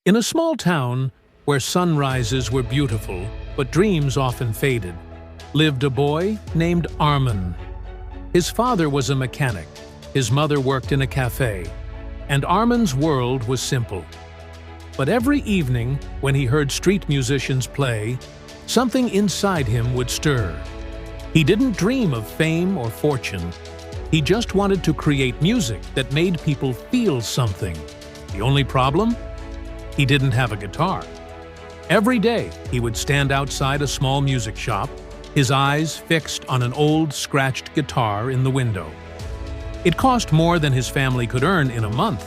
In a small town where sunrises were beautiful, but dreams often faded, lived a boy named Arman. His father was a mechanic, his mother worked in a cafe, and Arman's world was simple. But every evening, when he heard street musicians play, something inside him would stir. He didn't dream of fame or fortune. He just wanted to create music that made people feel something. The only problem? He didn't have a guitar. Every day, he would stand outside a small music shop, his eyes fixed on an old, scratched guitar in the window. It cost more than his family could earn in a month,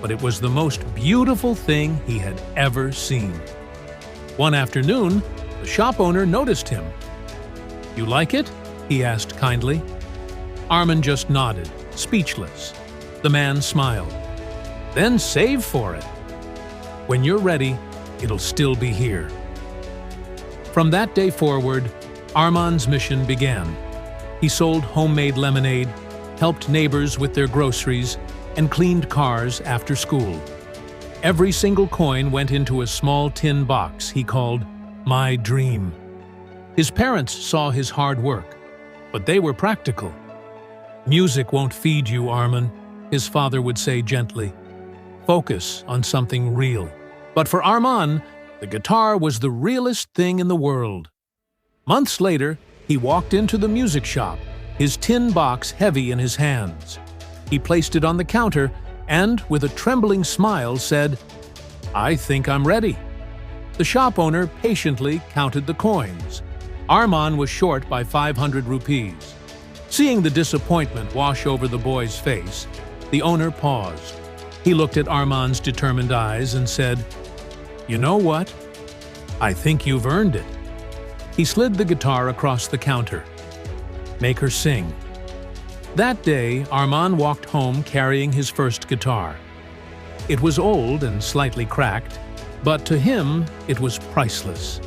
but it was the most beautiful thing he had ever seen. One afternoon, the shop owner noticed him. "You like it?" he asked kindly. Arman just nodded, speechless. The man smiled. "Then save for it. When you're ready, it'll still be here." From that day forward, Arman's mission began. He sold homemade lemonade, helped neighbors with their groceries, and cleaned cars after school. Every single coin went into a small tin box he called "My Dream." His parents saw his hard work, but they were practical. "Music won't feed you, Arman," his father would say gently. "Focus on something real." But for Arman, the guitar was the realest thing in the world. Months later, he walked into the music shop, his tin box heavy in his hands. He placed it on the counter and, with a trembling smile, said, "I think I'm ready." The shop owner patiently counted the coins. Arman was short by 500 rupees. Seeing the disappointment wash over the boy's face, the owner paused. He looked at Arman's determined eyes and said, "You know what? I think you've earned it." He slid the guitar across the counter. "Make her sing." That day, Arman walked home carrying his first guitar. It was old and slightly cracked, but to him, it was priceless.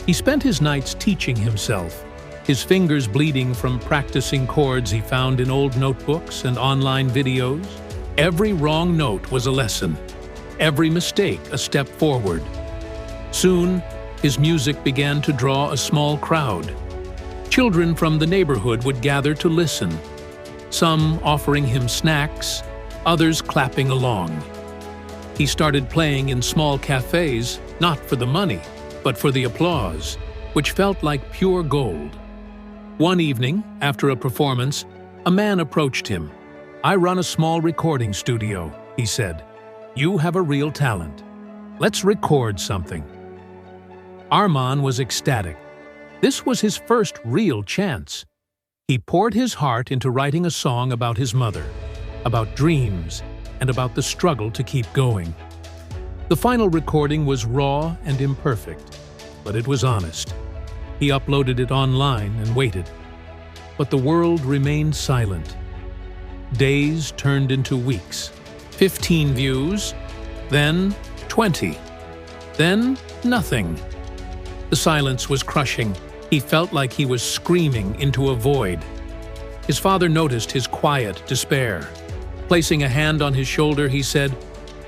He spent his nights teaching himself, his fingers bleeding from practicing chords he found in old notebooks and online videos. Every wrong note was a lesson, every mistake a step forward. Soon, his music began to draw a small crowd. Children from the neighborhood would gather to listen, some offering him snacks, others clapping along. He started playing in small cafes, not for the money, but for the applause, which felt like pure gold. One evening, after a performance, a man approached him. "I run a small recording studio," he said. "You have a real talent. Let's record something." Arman was ecstatic. This was his first real chance. He poured his heart into writing a song about his mother, about dreams, and about the struggle to keep going. The final recording was raw and imperfect, but it was honest. He uploaded it online and waited. But the world remained silent. Days turned into weeks. 15 views, then 20, then nothing. The silence was crushing. He felt like he was screaming into a void. His father noticed his quiet despair. Placing a hand on his shoulder, he said,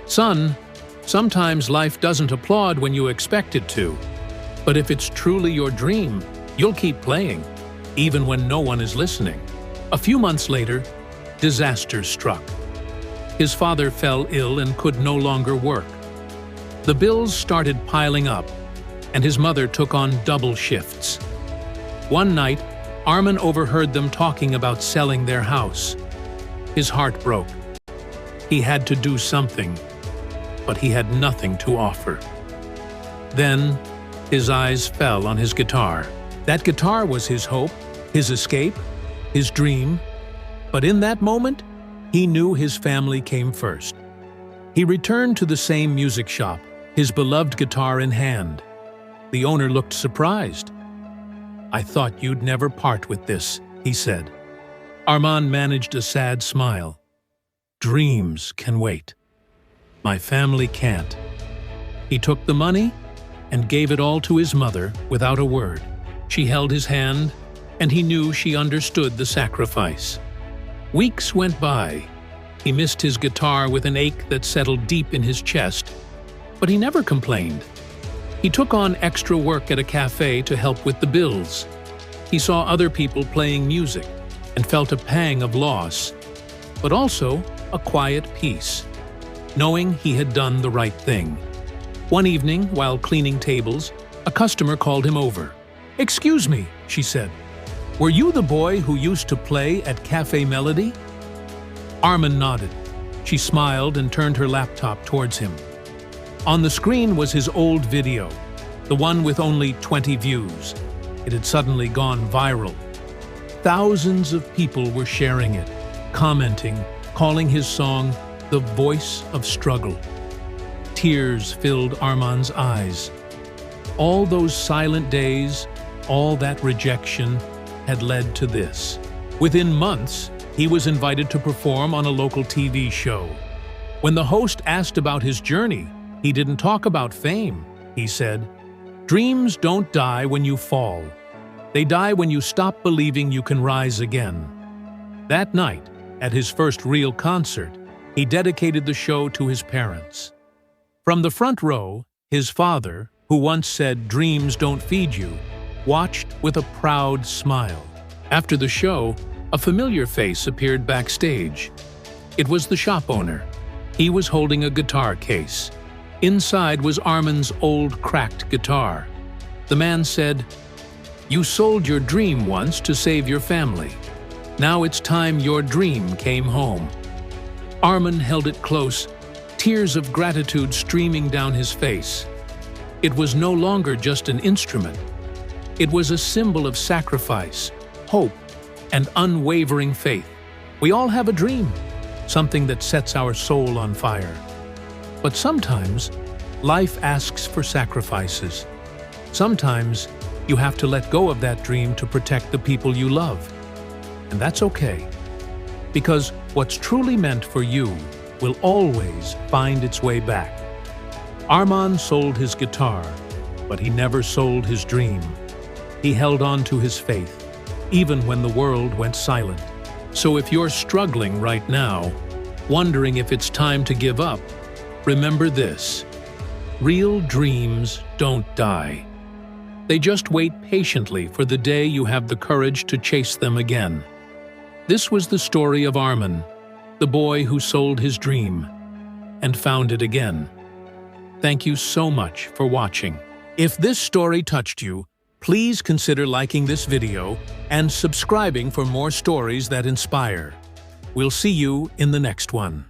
"Son, sometimes life doesn't applaud when you expect it to. But if it's truly your dream, you'll keep playing, even when no one is listening." A few months later, disaster struck. His father fell ill and could no longer work. The bills started piling up, and his mother took on double shifts. One night, Arman overheard them talking about selling their house. His heart broke. He had to do something, but he had nothing to offer. Then, his eyes fell on his guitar. That guitar was his hope, his escape, his dream. But in that moment, he knew his family came first. He returned to the same music shop, his beloved guitar in hand. The owner looked surprised. "I thought you'd never part with this," he said. Arman managed a sad smile. "Dreams can wait. My family can't." He took the money and gave it all to his mother without a word. She held his hand, and he knew she understood the sacrifice. Weeks went by. He missed his guitar with an ache that settled deep in his chest. But he never complained. He took on extra work at a cafe to help with the bills. He saw other people playing music and felt a pang of loss, but also a quiet peace, knowing he had done the right thing. One evening, while cleaning tables, a customer called him over. "Excuse me," she said. "Were you the boy who used to play at Cafe Melody?" Arman nodded. She smiled and turned her laptop towards him. On the screen was his old video, the one with only 20 views. It had suddenly gone viral. Thousands of people were sharing it, commenting, calling his song the voice of struggle. Tears filled Arman's eyes. All those silent days, all that rejection, had led to this. Within months, he was invited to perform on a local TV show. When the host asked about his journey, he didn't talk about fame. He said, "Dreams don't die when you fall. They die when you stop believing you can rise again." That night, at his first real concert, he dedicated the show to his parents. From the front row, his father, who once said, "Dreams don't feed you," watched with a proud smile. After the show, a familiar face appeared backstage. It was the shop owner. He was holding a guitar case. Inside was Arman's old cracked guitar. The man said, "You sold your dream once to save your family. Now it's time your dream came home." Arman held it close, tears of gratitude streaming down his face. It was no longer just an instrument. It was a symbol of sacrifice, hope, and unwavering faith. We all have a dream, something that sets our soul on fire. But sometimes, life asks for sacrifices. Sometimes, you have to let go of that dream to protect the people you love. And that's okay. Because what's truly meant for you will always find its way back. Arman sold his guitar, but he never sold his dream. He held on to his faith, even when the world went silent. So if you're struggling right now, wondering if it's time to give up, remember this: real dreams don't die. They just wait patiently for the day you have the courage to chase them again. This was the story of Arman, the boy who sold his dream and found it again. Thank you so much for watching. If this story touched you, please consider liking this video and subscribing for more stories that inspire. We'll see you in the next one.